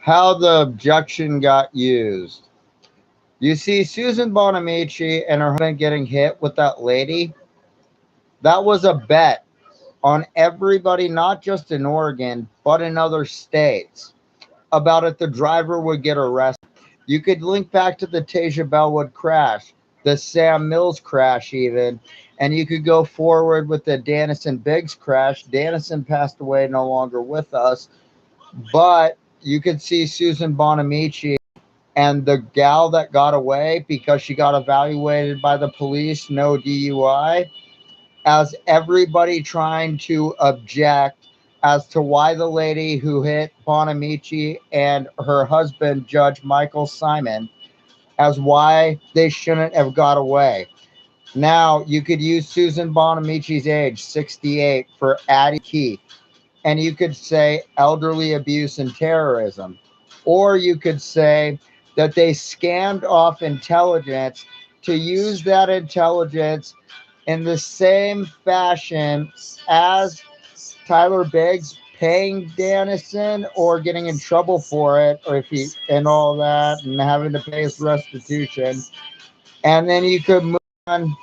How the objection got used. You see, Susan Bonamici and her husband getting hit with that lady, that was a bet on everybody, not just in Oregon, but in other states, about if the driver would get arrested. You could link back to the Tasia Bellwood crash, the Sam Mills crash, even, and you could go forward with the Dannison Biggs crash. Dannison passed away, no longer with us, but you could see Susan Bonamici and the gal that got away because she got evaluated by the police, no DUI, as everybody trying to object as to why the lady who hit Bonamici and her husband, Judge Michael Simon, as why they shouldn't have got away. Now, you could use Susan Bonamici's age, 68, for Addie Keith, and you could say elderly abuse and terrorism. Or you could say that they scammed off intelligence to use that intelligence in the same fashion as Tyler Biggs paying Dannison or getting in trouble for it, or if he and all that, and having to pay his restitution. And then you could move on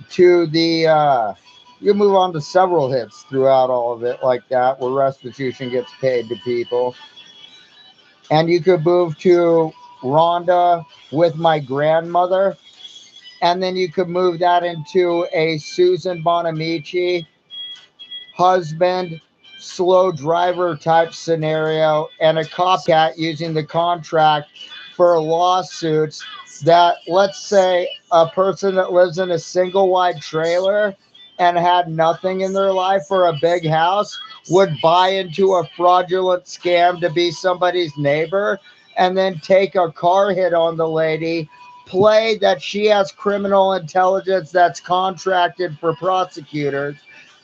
to the you move on to several hits throughout all of it like that where restitution gets paid to people. And you could move to Rhonda with my grandmother, and then you could move that into a Susan Bonamici husband, slow driver type scenario, and a copycat using the contract for lawsuits that, let's say, a person that lives in a single wide trailer and had nothing in their life or a big house would buy into a fraudulent scam to be somebody's neighbor and then take a car hit on the lady, play that she has criminal intelligence that's contracted for prosecutors,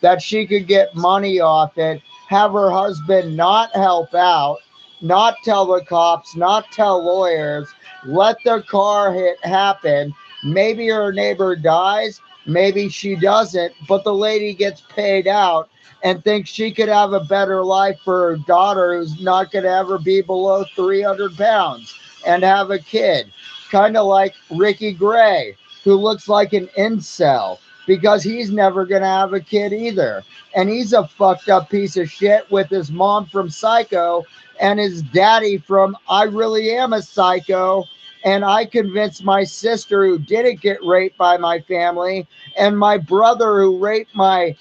that she could get money off it, have her husband not help out, not tell the cops, not tell lawyers, let the car hit happen. Maybe her neighbor dies, maybe she doesn't, but the lady gets paid out and thinks she could have a better life for her daughter who's not going to ever be below 300 pounds and have a kid. Kind of like Ricky Gray, who looks like an incel because he's never going to have a kid either. And he's a fucked up piece of shit with his mom from Psycho and his daddy from I Really Am a Psycho. And I convinced my sister, who didn't get raped by my family, and my brother, who raped my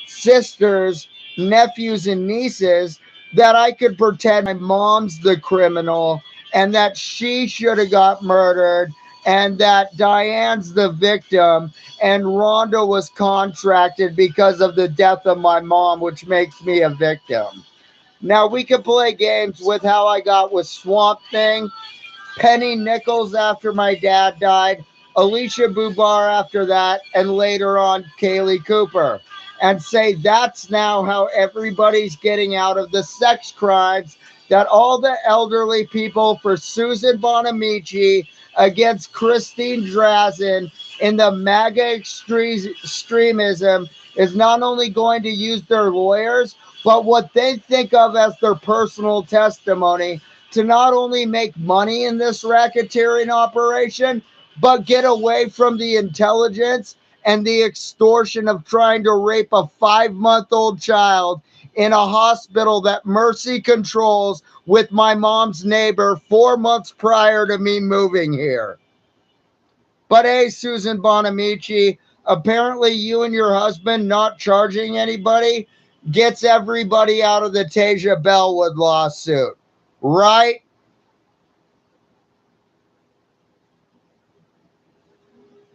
sisters, nephews, and nieces, that I could pretend my mom's the criminal and that she should have got murdered and that Diane's the victim and Rhonda was contracted because of the death of my mom, which makes me a victim. Now we could play games with how I got with Swamp Thing, Penny Nichols after my dad died, Alicia Bubar after that, and later on Kaylee Cooper, and say that's now how everybody's getting out of the sex crimes that all the elderly people for Susan Bonamici against Christine Drazen in the MAGA extremism is not only going to use their lawyers, but what they think of as their personal testimony to not only make money in this racketeering operation, but get away from the intelligence and the extortion of trying to rape a 5-month-old child in a hospital that Mercy controls with my mom's neighbor 4 months prior to me moving here. But hey, Susan Bonamici, apparently you and your husband not charging anybody gets everybody out of the Tasia Bellwood lawsuit. Right?